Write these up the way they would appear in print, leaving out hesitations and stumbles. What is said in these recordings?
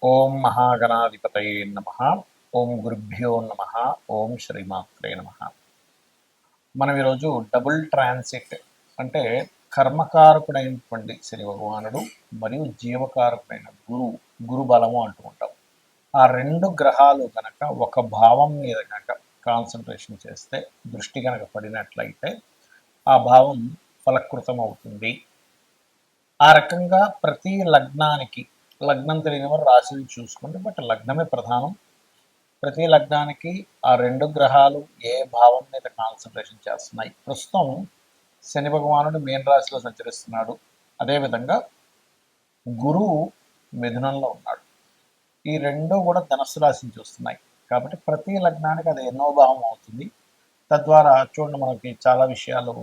ఓం మహాగణాధిపతయే నమః. ఓం గురుభ్యో నమః. ఓం శ్రీమాత్రే నమః. మనం ఈరోజు డబుల్ ట్రాన్సిట్ అంటే కర్మకారకుడైనటువంటి శని భగవానుడు మరియు జీవకారకుడైన గురు బలము అంటూ ఉంటాం. ఆ రెండు గ్రహాలు కనుక ఒక భావం మీద కనుక కాన్సన్ట్రేషన్ చేస్తే, దృష్టి కనుక పడినట్లయితే ఆ భావం ఫలకృతం అవుతుంది. ఆ రకంగా ప్రతి లగ్నానికి, లగ్నం తెలియని వారు రాశిని చూసుకోండి, బట్ లగ్నమే ప్రధానం. ప్రతి లగ్నానికి ఆ రెండు గ్రహాలు ఏ భావం మీద కాన్సన్ట్రేషన్ చేస్తున్నాయి. ప్రస్తుతం శని భగవానుడు మీన రాశిలో సంచరిస్తున్నాడు. అదేవిధంగా గురువు మిథునంలో ఉన్నాడు. ఈ రెండు కూడా ధనస్సు రాశిని చూస్తున్నాయి. కాబట్టి ప్రతి లగ్నానికి అది ఎన్నో భావం అవుతుంది. తద్వారా చూడండి, మనకి చాలా విషయాలు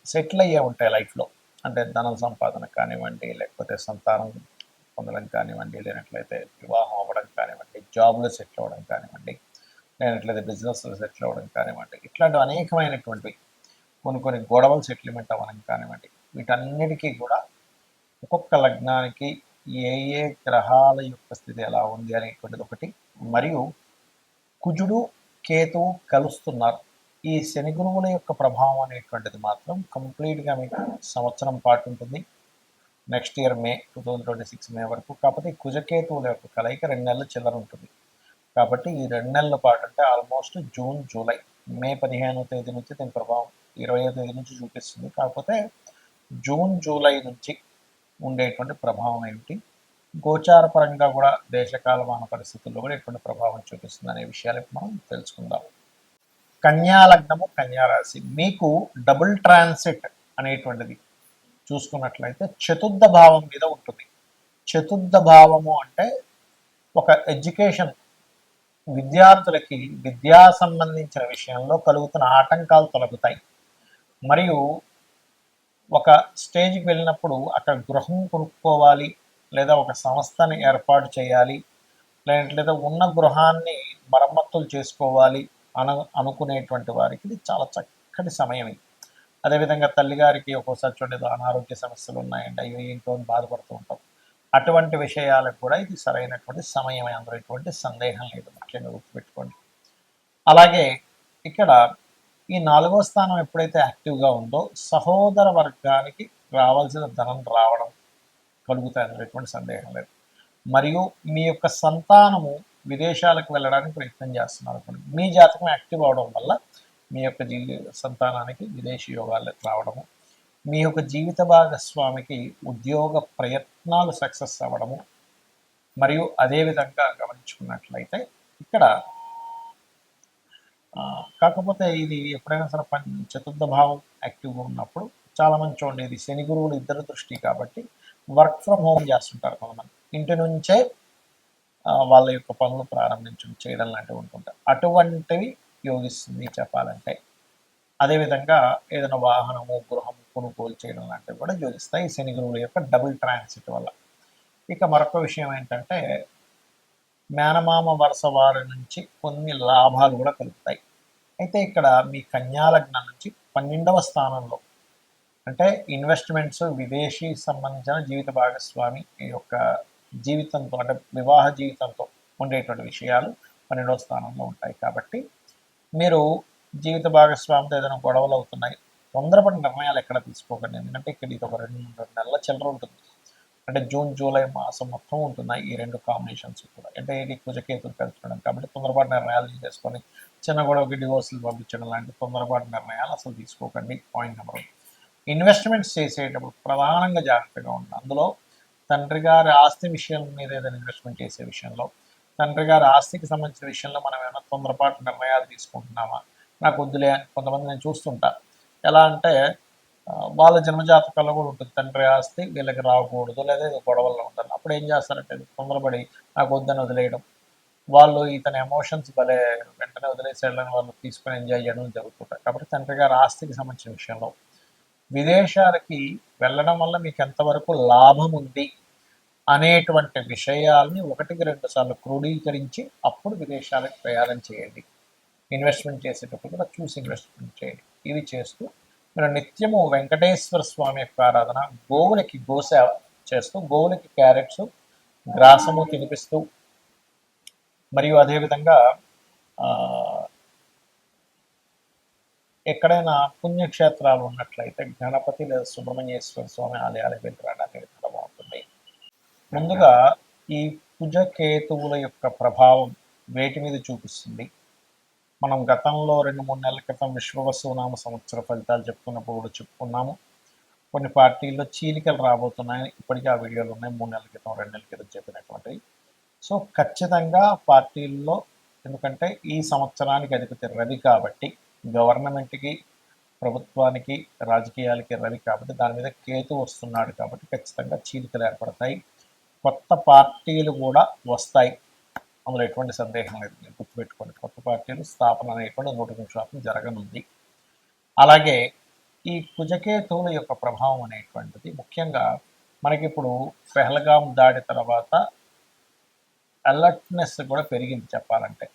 సెటిల్ అయ్యే ఉంటాయి లైఫ్లో. అంటే ధనం సంపాదన కానివ్వండి, లేకపోతే సంతానం పొందడం కానివ్వండి, లేనట్లయితే వివాహం అవ్వడం కానివ్వండి, జాబ్లో సెటిల్ అవ్వడం కానివ్వండి, లేనట్లయితే బిజినెస్లో సెటిల్ అవ్వడం కానివ్వండి, ఇట్లాంటి అనేకమైనటువంటివి, కొన్ని గొడవలు సెటిల్మెంట్ అవ్వడం కానివ్వండి, వీటన్నిటికీ కూడా ఒక్కొక్క లగ్నానికి ఏ ఏ గ్రహాల యొక్క స్థితి ఎలా ఉంది అనేటువంటిది ఒకటి. మరియు కుజుడు కేతువు కలుస్తున్నారు. ఈ శని గురువుల యొక్క ప్రభావం అనేటువంటిది మాత్రం కంప్లీట్గా మీకు సంవత్సరం పాటు ఉంటుంది. నెక్స్ట్ ఇయర్ మే 2026 మే వరకు. కాకపోతే కుజకేతువుల యొక్క కలయిక 2 నెలల చిల్లర ఉంటుంది. కాబట్టి ఈ 2 నెలల పాటు అంటే ఆల్మోస్ట్ జూన్ జూలై, మే 15వ తేదీ నుంచి దీని ప్రభావం 20వ తేదీ నుంచి చూపిస్తుంది. కాకపోతే జూన్ జూలై నుంచి ఉండేటువంటి ప్రభావం ఏమిటి, గోచార పరంగా కూడా దేశకాలమాన పరిస్థితుల్లో కూడా ఎటువంటి ప్రభావం చూపిస్తుంది అనే విషయాలు మనం తెలుసుకుందాం. కన్యా లగ్నము, కన్యా రాశి, మీకు డబుల్ ట్రాన్సిట్ అనేటువంటిది చూసుకున్నట్లయితే చతుర్థ భావం మీద ఉంటుంది. చతుర్థ భావము అంటే ఒక ఎడ్యుకేషన్, విద్యార్థులకి విద్యా సంబంధించిన విషయంలో కలుగుతున్న ఆటంకాలు తొలగుతాయి. మరియు ఒక స్టేజ్కి వెళ్ళినప్పుడు అక్కడ గృహం కొనుక్కోవాలి, లేదా ఒక సంస్థని ఏర్పాటు చేయాలి, లేదా ఉన్న గృహాన్ని మరమ్మతులు చేసుకోవాలి అనుకునేటువంటి వారికి ఇది చాలా చక్కటి సమయం ఇది. అదేవిధంగా తల్లిగారికి ఒక్కోసారి చూడలేదు అనారోగ్య సమస్యలు ఉన్నాయండి, అయ్యో ఏంటో అని బాధపడుతూ ఉంటాం. అటువంటి విషయాలకు కూడా ఇది సరైనటువంటి సమయమే, అందులో ఎటువంటి సందేహం లేదు, ముఖ్యంగా గుర్తుపెట్టుకోండి. అలాగే ఇక్కడ ఈ 4వ స్థానం ఎప్పుడైతే యాక్టివ్గా ఉందో సహోదర వర్గానికి రావాల్సిన ధనం రావడం కలుగుతాయి, అందులో ఎటువంటి సందేహం లేదు. మరియు మీ యొక్క సంతానము విదేశాలకు వెళ్ళడానికి ప్రయత్నం చేస్తున్నారు అనుకోండి, మీ జాతకం యాక్టివ్ అవడం వల్ల మీ యొక్క సంతానానికి విదేశీ యోగాలు రావడము, మీ యొక్క జీవిత భాగస్వామికి ఉద్యోగ ప్రయత్నాలు సక్సెస్ అవ్వడము. మరియు అదేవిధంగా గమనించుకున్నట్లయితే ఇక్కడ కాకపోతే ఇది ఎప్పుడైనా సరే చతుర్థ భావం యాక్టివ్గా ఉన్నప్పుడు చాలామంది చూడండి, ఇది శని గురువులు ఇద్దరు దృష్టి కాబట్టి వర్క్ ఫ్రమ్ హోమ్ చేస్తుంటారు కొంతమంది. ఇంటి నుంచే వాళ్ళ యొక్క పనులు చేయడం లాంటివి ఉంటుంటాయి. అటువంటివి యోగిస్తుంది చెప్పాలంటే. అదేవిధంగా ఏదైనా వాహనము, గృహం కొనుగోలు చేయడం లాంటివి కూడా యోగిస్తాయి ఈ శని గురువుల యొక్క డబుల్ ట్రాన్సిట్ వల్ల. ఇక మరొక విషయం ఏంటంటే, మేనమామ వరుస వారి నుంచి కొన్ని లాభాలు కూడా కలుగుతాయి. అయితే ఇక్కడ మీ కన్యా లగ్నం నుంచి 12వ స్థానంలో, అంటే ఇన్వెస్ట్మెంట్స్, విదేశీ సంబంధించిన జీవిత భాగస్వామి యొక్క జీవితంతో, అంటే వివాహ జీవితంతో ఉండేటువంటి విషయాలు 12వ స్థానంలో ఉంటాయి. కాబట్టి మీరు జీవిత భాగస్వామితో ఏదైనా గొడవలు అవుతున్నాయి, తొందరపడి నిర్ణయాలు ఎక్కడ తీసుకోకండి. ఎందుకంటే ఇక్కడ ఇది ఒక 2 నెలల చిల్లర ఉంటుంది. అంటే జూన్ జూలై మాసం మొత్తం ఉంటున్నాయి ఈ రెండు కాంబినేషన్స్ కూడా. అంటే ఇది కుజకేతులు కలుసుకోవడం కాబట్టి తొందరపాటు నిర్ణయాలు తీసుకొని చిన్న గొడవకి డివోర్సులు పంపించడం లాంటి తొందరపాటు నిర్ణయాలు అసలు తీసుకోకండి. Point number 1. ఇన్వెస్ట్మెంట్స్ చేసేటప్పుడు ప్రధానంగా జాగ్రత్తగా ఉండండి. అందులో తండ్రి గారి ఆస్తి విషయం మీద ఏదైనా ఇన్వెస్ట్మెంట్ చేసే విషయంలో, తండ్రి గారి ఆస్తికి సంబంధించిన విషయంలో మనం ఏమైనా తొందరపాటు నిర్ణయాలు తీసుకుంటున్నామా, నాకు వద్దులే అని కొంతమంది నేను చూస్తుంటా. ఎలా అంటే వాళ్ళ జన్మజాతకాల్లో కూడా ఉంటుంది, తండ్రి ఆస్తి వీళ్ళకి రాకూడదు, లేదా గొడవల్లో ఉంటారు. అప్పుడు ఏం చేస్తారంటే తొందరపడి నాకు వద్దని వదిలేయడం, వాళ్ళు ఇతని ఎమోషన్స్ భలే వెంటనే వదిలేసేయాలని వాళ్ళు తీసుకొని ఎంజాయ్ చేయడం జరుగుతుంటారు. కాబట్టి తండ్రి గారి ఆస్తికి సంబంధించిన విషయంలో, విదేశాలకి వెళ్ళడం వల్ల మీకు ఎంతవరకు లాభం ఉంది అనేటువంటి విషయాల్ని 1-2 సార్లు క్రోడీకరించి అప్పుడు విదేశాలకు ప్రయాణం చేయండి. ఇన్వెస్ట్మెంట్ చేసేటప్పుడు కూడా చూసి ఇన్వెస్ట్మెంట్ చేయండి. ఇవి చేస్తూ మీరు నిత్యము వెంకటేశ్వర స్వామి యొక్క ఆరాధన, గోవులకి గోసేవ చేస్తూ, గోవులకి క్యారెట్స్, గ్రాసము తినిపిస్తూ, మరియు అదేవిధంగా ఆ, ఎక్కడైనా పుణ్యక్షేత్రాలు ఉన్నట్లయితే గణపతి లేదా సుబ్రహ్మణ్యేశ్వర స్వామి ఆలయాలకు వెళ్ళి రావడానికి చాలా బాగుంటుంది. ముందుగా ఈ కుజకేతువుల యొక్క ప్రభావం వేటి మీద చూపిస్తుంది? మనం గతంలో 2-3 నెలల క్రితం విశ్వవసునామ సంవత్సర ఫలితాలు చెప్పుకున్నప్పుడు కూడా చెప్పుకున్నాము. కొన్ని పార్టీల్లో చీలికలు రాబోతున్నాయని ఇప్పటికీ ఆ వీడియోలు ఉన్నాయి. 3 నెలల క్రితం 2 నెలల క్రితం చెప్పినటువంటివి. సో ఖచ్చితంగా పార్టీల్లో, ఎందుకంటే ఈ సంవత్సరానికి అధిపతి రవి కాబట్టి, గవర్నమెంట్కి, ప్రభుత్వానికి, రాజకీయాలకి రవి కాబట్టి, దాని మీద కేతు వస్తున్నాడు కాబట్టి ఖచ్చితంగా చీలికలు ఏర్పడతాయి. కొత్త పార్టీలు కూడా వస్తాయి, అందులో ఎటువంటి సందేహం లేదు. మీరు గుర్తుపెట్టుకోండి, కొత్త పార్టీలు స్థాపన అనేటువంటి 100% జరగనుంది. అలాగే ఈ కుజకేతువుల యొక్క ప్రభావం అనేటువంటిది ముఖ్యంగా మనకిప్పుడు పెహల్గాం దాడి తర్వాత అలర్ట్నెస్ కూడా పెరిగింది చెప్పాలంటే.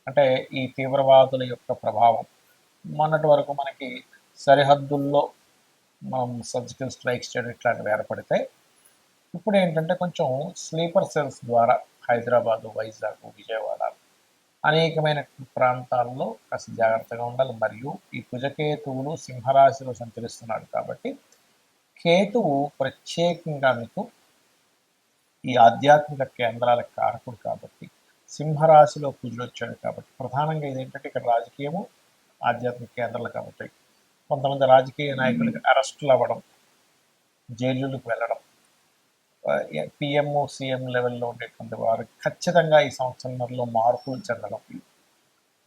అంటే ఈ తీవ్రవాదుల యొక్క ప్రభావం మొన్నటి వరకు మనకి సరిహద్దుల్లో మనం సర్జికల్ స్ట్రైక్స్ చేయడం ఇట్లాంటివి ఏర్పడితే, ఇప్పుడు ఏంటంటే కొంచెం స్లీపర్ సెల్స్ ద్వారా హైదరాబాదు, వైజాగ్, విజయవాడ అనేకమైన ప్రాంతాల్లో కాస్త జాగ్రత్తగా ఉండాలి. మరియు ఈ కుజకేతువులు సింహరాశిలో సంచరిస్తున్నాడు కాబట్టి, కేతువు ప్రత్యేకంగా మీకు ఈ ఆధ్యాత్మిక కేంద్రాల కారకుడు కాబట్టి, సింహరాశిలో కుజుడు వచ్చాడు కాబట్టి, ప్రధానంగా ఇదేంటంటే ఇక్కడ రాజకీయము, ఆధ్యాత్మిక కేంద్రాలు కాబట్టి కొంతమంది రాజకీయ నాయకులకి అరెస్టులు అవ్వడం, జైలులకు వెళ్ళడం, పిఎం సీఎం లెవెల్లో ఉండేటువంటి వారు ఖచ్చితంగా ఈ సంవత్సరంలో మార్పులు చెందడం,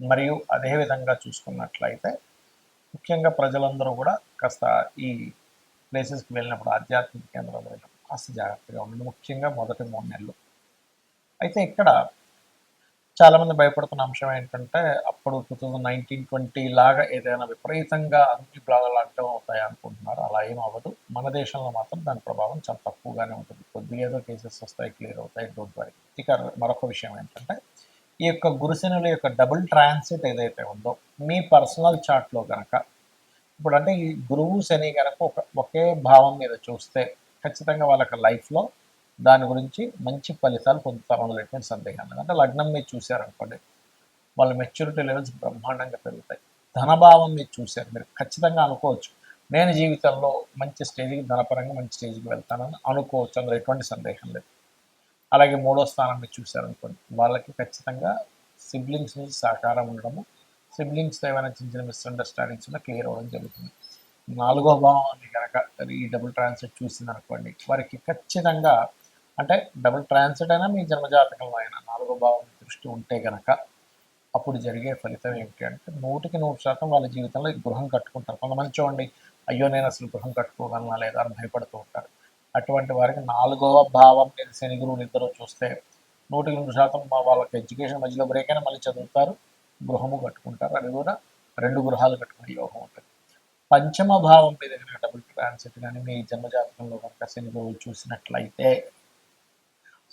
మరియు అదేవిధంగా చూసుకున్నట్లయితే ముఖ్యంగా ప్రజలందరూ కూడా కాస్త ఈ ప్లేసెస్కి వెళ్ళినప్పుడు, ఆధ్యాత్మిక కేంద్రాలు వెళ్ళినప్పుడు కాస్త జాగ్రత్తగా ఉండండి, ముఖ్యంగా మొదటి 3 నెలలు. అయితే ఇక్కడ చాలామంది భయపడుతున్న అంశం ఏంటంటే, అప్పుడు 2019-20 లాగా ఏదైనా విపరీతంగా అన్ని బ్లాగులు లాక్డౌన్ అవుతాయి అనుకుంటున్నారు. అలా ఏం అవ్వదు. మన దేశంలో మాత్రం దాని ప్రభావం చాలా తక్కువగానే ఉంటుంది. కొద్దిగా ఏదో కేసెస్ వస్తాయి, క్లియర్ అవుతాయి, డోంట్ వరీ. ఇక మరొక విషయం ఏంటంటే, ఈ యొక్క గురుశనుల యొక్క డబుల్ ట్రాన్సిట్ ఏదైతే ఉందో, మీ పర్సనల్ చార్ట్లో కనుక ఇప్పుడు అంటే ఈ గురువు శని కనుక ఒకే భావం మీద చూస్తే ఖచ్చితంగా వాళ్ళకి లైఫ్లో దాని గురించి మంచి ఫలితాలు పొందుతారు, అందులో ఎటువంటి సందేహం లేదు. అంటే లగ్నం మీరు చూశారనుకోండి, వాళ్ళ మెచ్యూరిటీ లెవెల్స్ బ్రహ్మాండంగా పెరుగుతాయి. ధనభావం మీరు చూశారు, మీరు ఖచ్చితంగా అనుకోవచ్చు నేను జీవితంలో మంచి స్టేజ్కి, ధనపరంగా మంచి స్టేజ్కి వెళ్తానని అనుకోవచ్చు, అందులో ఎటువంటి సందేహం లేదు. అలాగే 3వ స్థానం మీరు చూశారనుకోండి, వాళ్ళకి ఖచ్చితంగా సిబ్లింగ్స్ నుంచి సహకారం ఉండడము, సిబ్లింగ్స్తో ఏమైనా చిన్న చిన్న మిస్అండర్స్టాండింగ్స్ ఉన్నా క్లియర్ అవ్వడం జరుగుతుంది. 4వ భావాన్ని కనుక ఈ డబుల్ ట్రాన్సిట్ చూసిందనుకోండి, వారికి ఖచ్చితంగా, అంటే డబుల్ ట్రాన్సిట్ అయినా మీ జన్మజాతకంలో అయినా 4వ భావం దృష్టి ఉంటే కనుక అప్పుడు జరిగే ఫలితం ఏమిటి అంటే 100% వాళ్ళ జీవితంలో గృహం కట్టుకుంటారు. కొంతమంది చూడండి, అయ్యో నేను అసలు గృహం కట్టుకోగలనా లేదా అని భయపడుతూ ఉంటారు. అటువంటి వారికి 4వ భావం మీద శని గురువులు ఇద్దరు చూస్తే 100% వాళ్ళకి ఎడ్యుకేషన్ మధ్యలో బ్రేక్ అయినా మళ్ళీ చదువుతారు, గృహము కట్టుకుంటారు. అది కూడా 2 గృహాలు కట్టుకునే యోగం ఉంటుంది. పంచమ భావం మీద కనుక డబుల్ ట్రాన్సిట్ కానీ మీ జన్మజాతకంలో కనుక శని గురువులు చూసినట్లయితే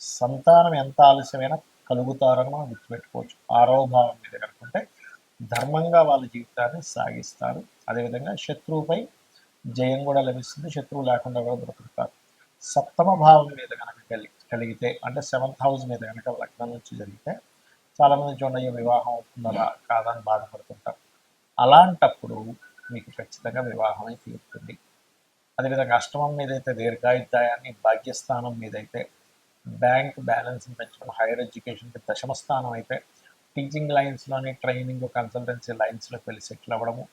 సంతానం ఎంత ఆలస్యమైనా కలుగుతారని మనం గుర్తుపెట్టుకోవచ్చు. 6వ భావం మీద కనుకుంటే ధర్మంగా వాళ్ళ జీవితాన్ని సాగిస్తారు. అదేవిధంగా శత్రువుపై జయం కూడా లభిస్తుంది, శత్రువు లేకుండా కూడా బ్రతుకుతారు. 7వ భావం మీద కనుక కలిగితే, అంటే 7th హౌస్ మీద కనుక లగ్నం నుంచి జరిగితే చాలామంది చూడండి వివాహం అవుతుందా కాదని బాధపడుతుంటారు. అలాంటప్పుడు మీకు ఖచ్చితంగా వివాహం అయితే తీరుతుంది. అదేవిధంగా అష్టమం మీద అయితే దీర్ఘాయుద్ధాయాన్ని, భాగ్యస్థానం మీద అయితే బ్యాంక్ బ్యాలెన్స్ని పెంచడం, హైయర్ ఎడ్యుకేషన్కి 10వ స్థానం అయితే టీచింగ్ లైన్స్లోని, ట్రైనింగ్, కన్సల్టెన్సీ లైన్స్లోకి వెళ్ళి సెటిల్ అవ్వడము,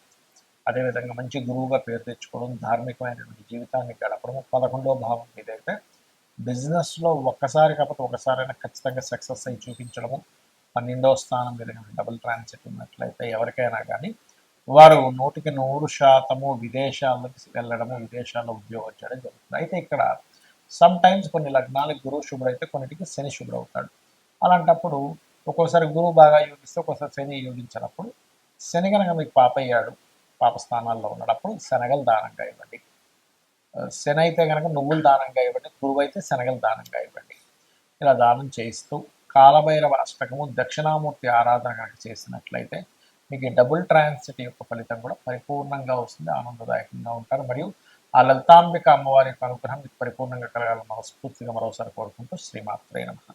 అదేవిధంగా మంచి గురువుగా పేరు తెచ్చుకోవడం, ధార్మికమైనటువంటి జీవితాన్ని గడపడము. 11వ భావం మీద అయితే బిజినెస్లో ఒక్కసారి కాకపోతే ఒకసారైనా ఖచ్చితంగా సక్సెస్ అయి చూపించడము. 12వ స్థానం మీద డబుల్ ట్రాన్సిట్ ఉన్నట్లయితే ఎవరికైనా కానీ వారు 100% విదేశాలకు వెళ్ళడము, విదేశాల్లో ఉద్యోగం చేయడం జరుగుతుంది. అయితే ఇక్కడ సమ్ టైమ్స్ కొన్ని లగ్నాలకు గురువు శుభ్రైతే కొన్నిటికి శని శుభ్రవుతాడు. అలాంటప్పుడు ఒక్కోసారి గురువు బాగా యోగిస్తే ఒక్కోసారి శని యోగించినప్పుడు, శని కనుక మీకు పాపయ్యాడు, పాప స్థానాల్లో ఉన్నప్పుడు శనగలు దానంగా ఇవ్వండి. శని అయితే కనుక నువ్వులు దానంగా ఇవ్వండి, గురువు అయితే శనగలు దానంగా ఇవ్వండి. ఇలా దానం చేయిస్తూ కాలభైరవ అష్టకము, దక్షిణామూర్తి ఆరాధన కనుక చేసినట్లయితే మీకు డబుల్ ట్రాన్సిట్ యొక్క ఫలితం కూడా పరిపూర్ణంగా వస్తుంది, ఆనందదాయకంగా ఉంటారు. మరియు ఆ లలితాంబిక అమ్మవారి యొక్క అనుగ్రహం మీకు పరిపూర్ణంగా కలగాలని మనస్ఫూర్తిగా మరోసారి కోరుకుంటూ శ్రీమాత్రే నమః.